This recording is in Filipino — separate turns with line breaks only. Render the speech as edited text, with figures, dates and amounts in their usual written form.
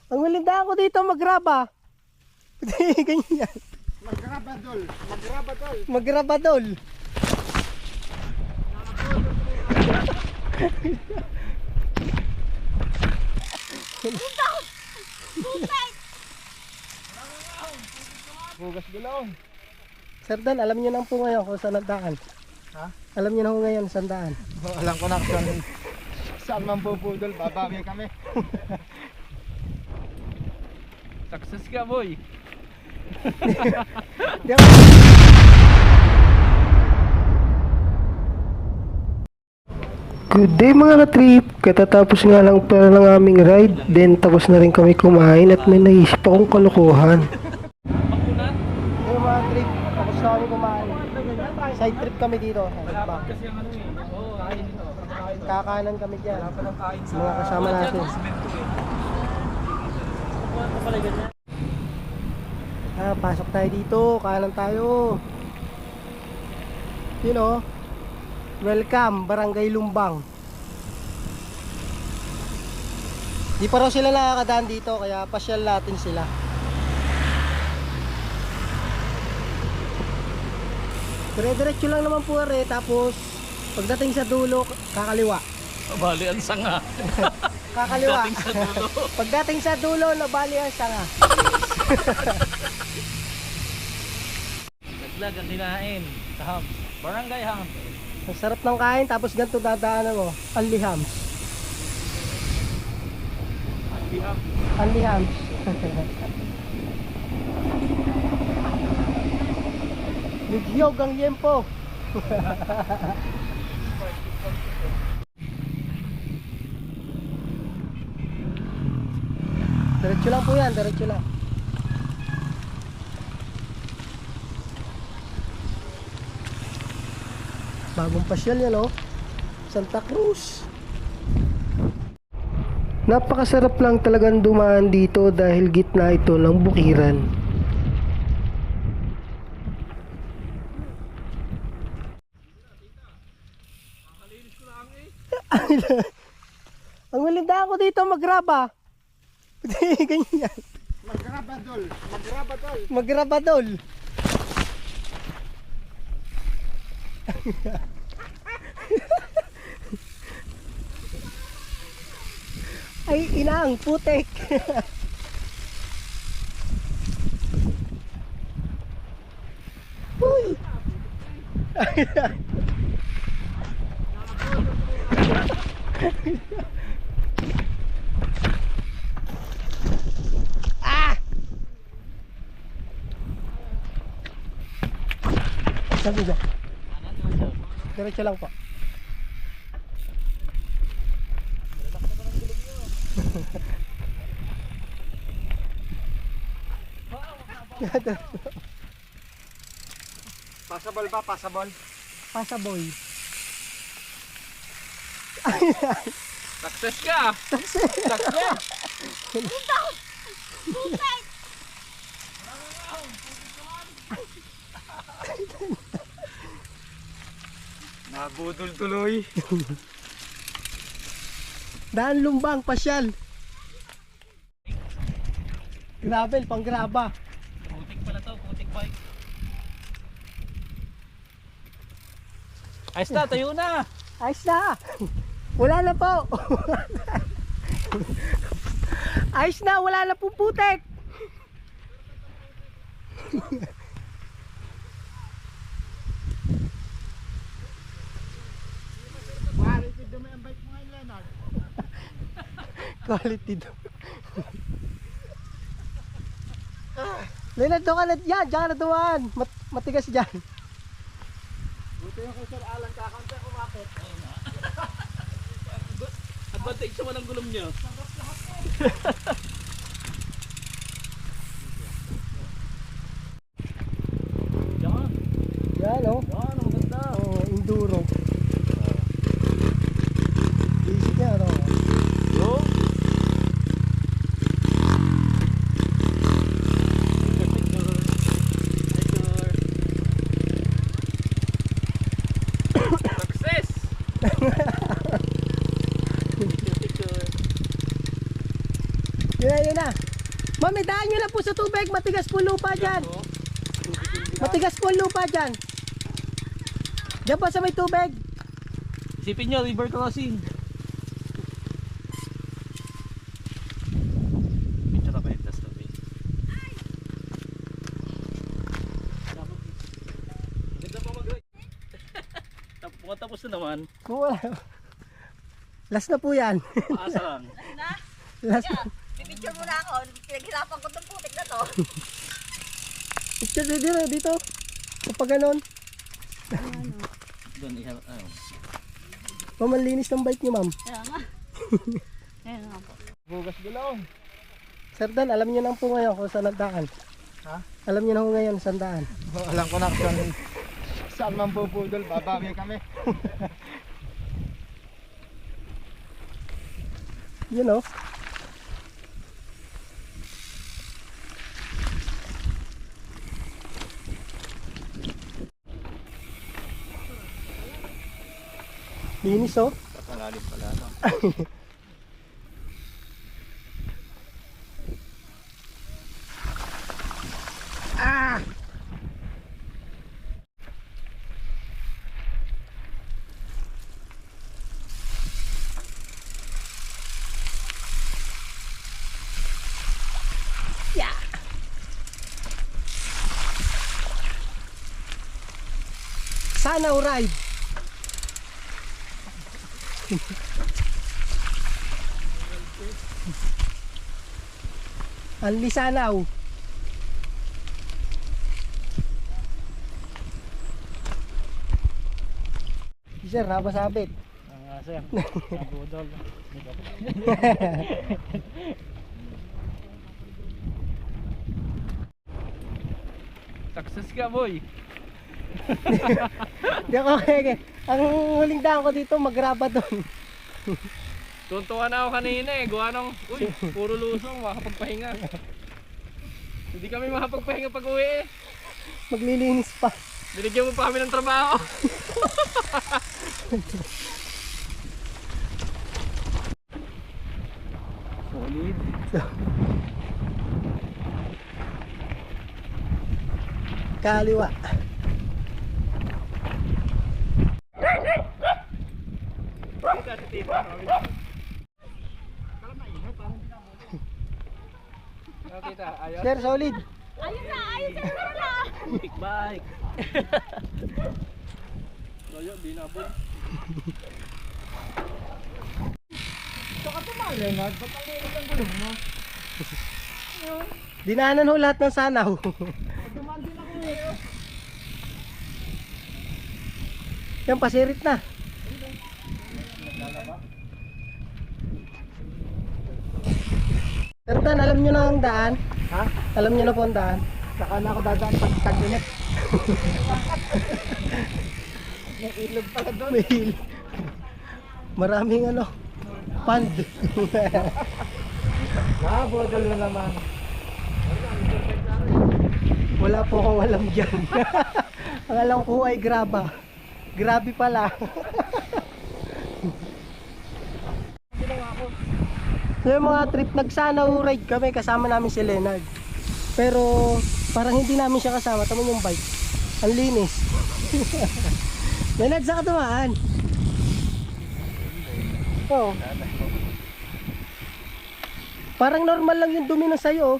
Ang wilindaan ko dito magraba. Ganyan.
Magrabadol. Magrabadol.
Magrabadol.
Bugas gulong.
Sir Dan, alam niyo na po ngayon kung saan ang daan.
Ha?
Alam niyo na po ngayon saan daan.
Oh, alam ko na kung saan man pupudol. Babawi kami.
Success ka, boy.
Di ako- Good day mga ka-trip! Katatapos nga lang pala ng aming ride, then tapos na rin kami kumain at may naisip akong kalokohan. Hey mga trip, tapos na kami kumain. Side trip kami dito.
Malapad kasi ang ano eh. Oo, kain dito.
Kakanan kami dyan.
Malapad ang kain sa...
Mga kasama natin.
Semento eh. Ano pala ganyan?
Pasok tayo dito, kanan tayo. You know, welcome, Barangay Lumbang. Di pa raw sila nakakadaan dito, kaya pasyal natin sila. Dire-diretso lang naman po tapos pagdating sa dulo, kakaliwa.
Bali ang sanga.
Kakaliwa.
Pagdating sa dulo.
Pagdating sa dulo, nabali ang sanga.
Naglag ang kinain. Sa Hams. Barangay Hams.
Ang sarap ng kain, tapos ganito dadaanan mo, Only Hams. Only Hams. Ligyog ang yempo. Diretso lang po yan, diretso lang. Bagong pasyal yan, oh. Santa Cruz. Napakasarap lang talagang dumaan dito dahil gitna ito ng bukiran. Ang wilindaan ko dito magraba. Ganyan.
Magrabadol. Magrabadol.
Magrabadol. Ay, inang putek. Uy. Ah! Sabi ba? Diretso lang po.
Pasabol ba? Pasabol?
Pasaboy.
Success ka! Success!
Nabudol tuloy.
Daan Lumbang, pasyal. Gravel, pang graba.
Putik pala to, putik bike. Ayos na, tayo na!
Ayos na. Wala na po. Ayos na, wala na po putek.
Quality dumi ang bike mo ngayon, Leonard.
Quality daw. Leonard, doon ka na yan. Diyan ka na dumaan. Matigas dyan.
Buti yung kung Sir Alan kakanta kumakit.
Advantage naman ang gulong niya. Yan.
Yan, oh.
Yan, ang maganda.
Oh, enduro. Basic yan, oh.
Yo. Success!
Yun na. Ma'am, idaan nyo na po sa tubig. Matigas po lupa dyan. Matigas po lupa dyan. Diyan po sa may tubig.
Isipin nyo, river crossing. Picture na ba yung test tabi? Ganda pa mag-ride. Tapos na naman.
Wala. Last na po yan.
Paasa lang.
Last na.
Pipicture mo na ako. Pinaghirapan ko itong putik na to.
Picture dito. Kapag ganon.
Doon, ano.
Ma'am, ang linis ng bike niyo, ma'am.
Kaya nga. Kaya nga po.
Bugas gulong.
Sir Dan, alam niyo na po ngayon kung saan ang daan.
Ha?
Alam niyo na po ngayon saan daan.
Alam ko na kung saan man pupudol. Babawi kami.
You know. Linis oh.
Malalim pala, no?
Ah! Yeah. Sana ride. Ang lisanaw. Sir, napasabit.
Sir, nabudol. Success ka, boy.
Di ako kaya. Ang huling daan ko dito, magraba doon.
Tuntuan na ako kanina eh. Gawa ng, uy, puro lusong, makapagpahinga. Hindi kami makapagpahinga pag uwi eh.
Maglilinis pa.
Binigyan mo pa kami ng trabaho. Solid.
Kaliwa.
Nakita, ayos.
Sir, solid.
Ayun na, na.
Big bike. Layo, di nabot.
Leonard, ba't ang linis ang gulong mo?
Dinaanan ho lahat ng sanaw.
Dumaan din ako eh.
Yan, pasirit na. Sir Dan, alam nyo na ang daan?
Ha?
Alam nyo na po ang daan?
Saka na ako dadaan pag tag-init. May ilog pala doon.
May hil- Maraming ano, pond.
Nakabudol na naman.
Wala po akong alam dyan. Ang alam ko ay graba. Grabe pala. So yung mga trip, nagsanaw ride kami, kasama namin si Leonard. Pero parang hindi namin siya kasama. Tama yung bike. Ang linis. Leonard, saan ka tumaan? Oo. Parang normal lang yung dumi na sa'yo. Oh.